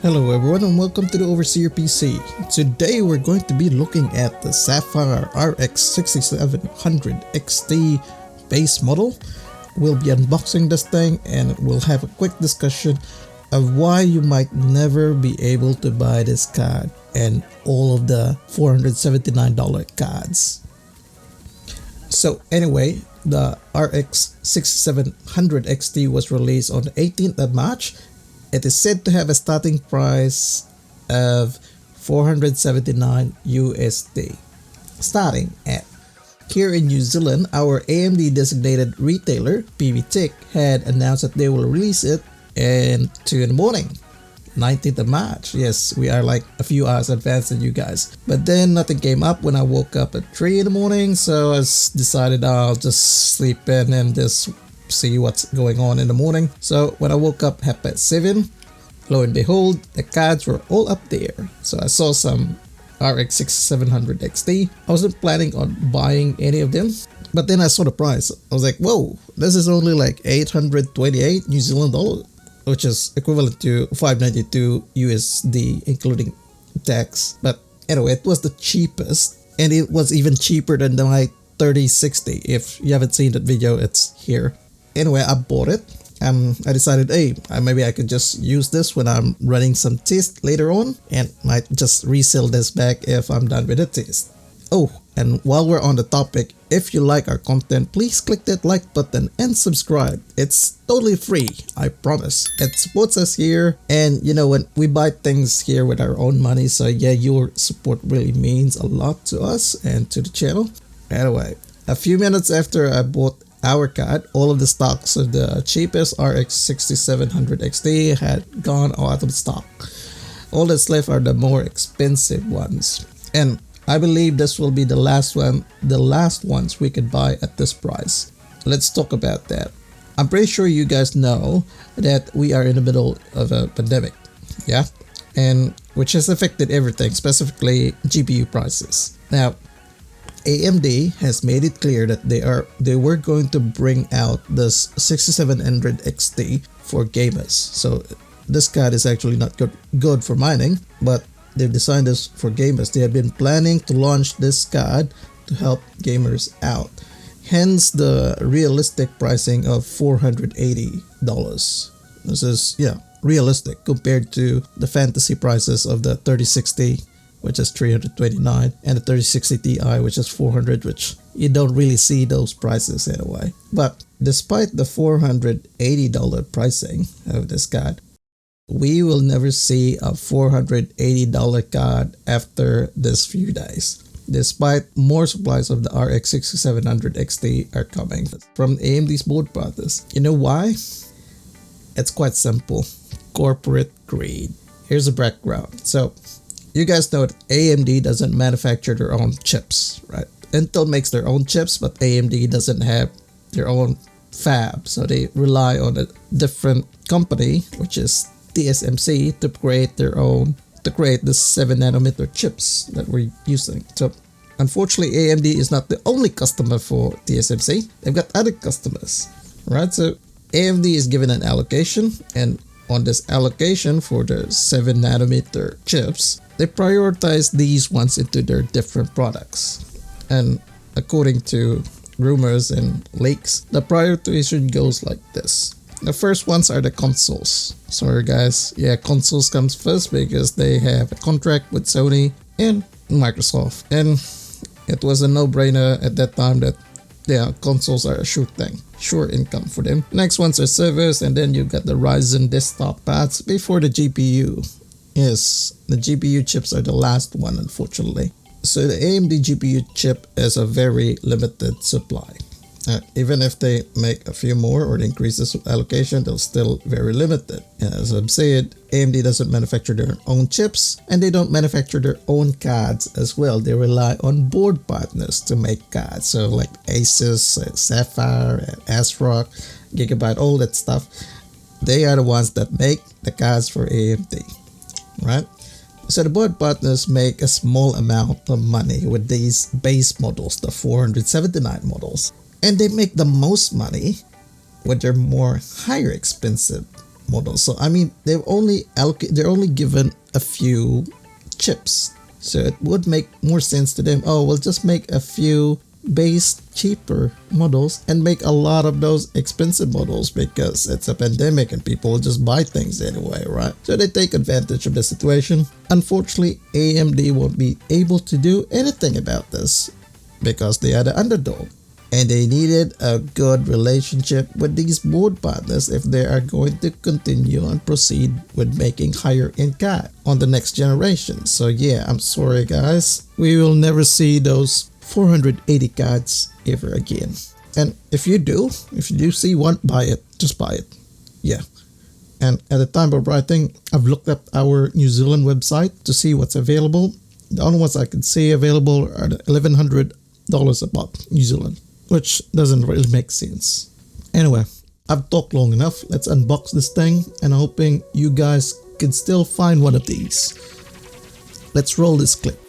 Hello everyone and welcome to the Overseer PC. Today we're going to be looking at the Sapphire RX 6700 XT base model. We'll be unboxing this thing and we'll have a quick discussion of why you might never be able to buy this card and all of the $479 cards. So anyway, the RX 6700 XT was released on the 18th of March. It is said to have a starting price of 479 USD. Starting at here in New Zealand, our AMD designated retailer PVTech had announced that they will release it at 2 in the morning, 19th of March. Yes, we are like a few hours advanced than you guys. But then nothing came up when I woke up at 3 in the morning, so I decided I'll just sleep in and just see what's going on in the morning. So when I woke up at 7, lo and behold, the cards were all up there. So I saw some RX 6700 XT. I wasn't planning on buying any of them, but then I saw the price. I was like, whoa, this is only like 828 New Zealand dollars, which is equivalent to 592 USD including tax. But anyway, it was the cheapest, and it was even cheaper than my 3060. If you haven't seen that video, it's here. Anyway, I bought it. I decided, hey, maybe I could just use this when I'm running some tests later on, and might just resell this back if I'm done with the test. Oh, and while we're on the topic, if you like our content, please click that like button and subscribe. It's totally free, I promise. It supports us here, and you know, when we buy things here with our own money, so yeah, your support really means a lot to us and to the channel. Anyway, a few minutes after I bought our card, all of the stocks of the cheapest RX 6700 XT had gone out of stock. All that's left are the more expensive ones, and I believe this will be the last ones we could buy at this price. Let's talk about that. I'm pretty sure you guys know that we are in the middle of a pandemic, yeah, and which has affected everything, specifically GPU prices. Now, AMD has made it clear that they were going to bring out this 6700 XT for gamers. So this card is actually not good for mining, but they've designed this for gamers. They have been planning to launch this card to help gamers out. Hence the realistic pricing of $480. This is, yeah, realistic compared to the fantasy prices of the 3060, which is $329, and the 3060 Ti, which is $400, which you don't really see those prices anyway. But despite the $480 pricing of this card, we will never see a $480 card after this few days, despite more supplies of the RX 6700 XT are coming from AMD's board partners. You know why? It's quite simple. Corporate greed. Here's a background. So you guys know that AMD doesn't manufacture their own chips, right? Intel makes their own chips, but AMD doesn't have their own fab, so they rely on a different company, which is TSMC, to create the 7nm chips that we're using. So unfortunately, AMD is not the only customer for TSMC. They've got other customers, right? So AMD is given an allocation, and on this allocation for the 7nm chips, they prioritize these ones into their different products. And according to rumors and leaks, the prioritization goes like this. The first ones are the consoles. Sorry guys, yeah, consoles comes first because they have a contract with Sony and Microsoft. And it was a no-brainer at that time that, yeah, consoles are a sure thing, sure income for them. Next ones are servers, and then you got the Ryzen desktop pads before the GPU. Yes, the GPU chips are the last one, unfortunately. So the AMD GPU chip is a very limited supply. Even if they make a few more or increase the allocation, they're still very limited. As I've said, AMD doesn't manufacture their own chips, and they don't manufacture their own cards as well. They rely on board partners to make cards. So like Asus, Sapphire, ASRock, Gigabyte, all that stuff. They are the ones that make the cards for AMD, right? So the board partners make a small amount of money with these base models, the 479 models. And they make the most money with their more higher expensive models. So I mean, they're only given a few chips, so it would make more sense to them. Oh, we'll just make a few base cheaper models and make a lot of those expensive models because it's a pandemic and people will just buy things anyway, right? So they take advantage of the situation. Unfortunately, AMD won't be able to do anything about this because they are the underdog, and they needed a good relationship with these board partners if they are going to continue and proceed with making higher end card on the next generation. So yeah, I'm sorry guys, we will never see those 480 cards ever again. And if you do see one, buy it. Just buy it. Yeah. And at the time of writing, I've looked up our New Zealand website to see what's available. The only ones I can see available are the $1,100 a pop, New Zealand, which doesn't really make sense. Anyway, I've talked long enough. Let's unbox this thing, and I'm hoping you guys can still find one of these. Let's roll this clip.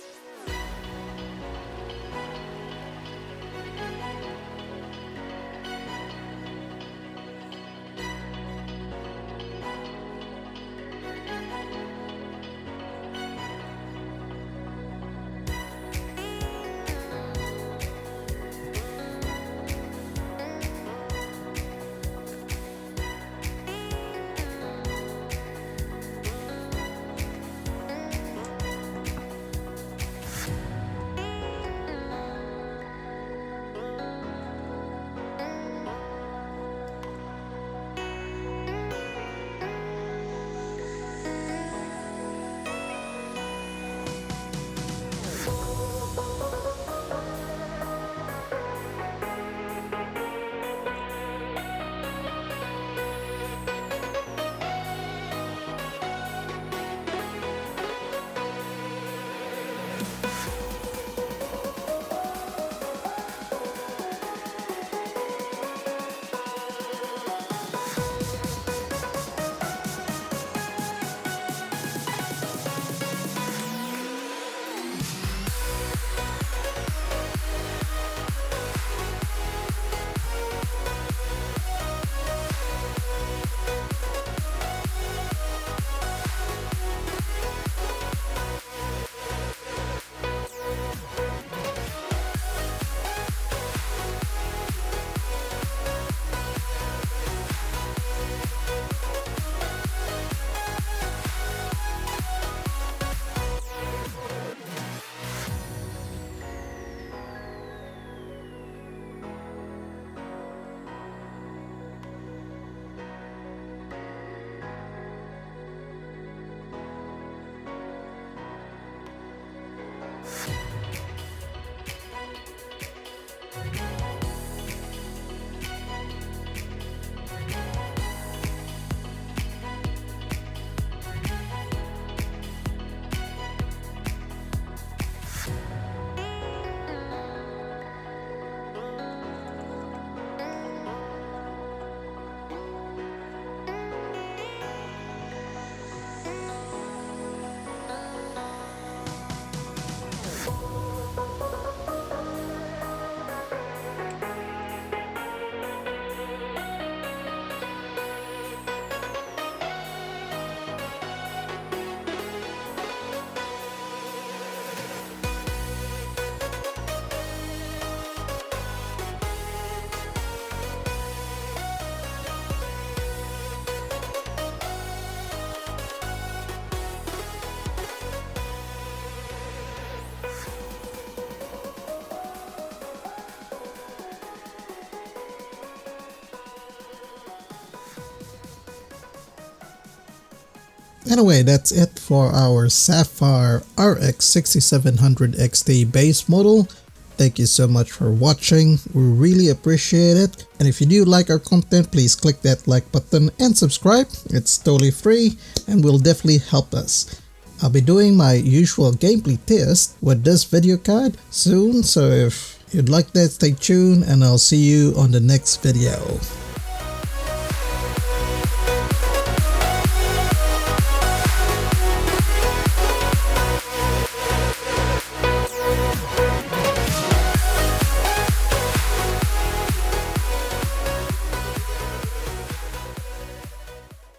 Anyway, that's it for our Sapphire RX 6700 XT base model. Thank you so much for watching. We really appreciate it. And if you do like our content, please click that like button and subscribe. It's totally free and will definitely help us. I'll be doing my usual gameplay test with this video card soon, so if you'd like that, stay tuned and I'll see you on the next video.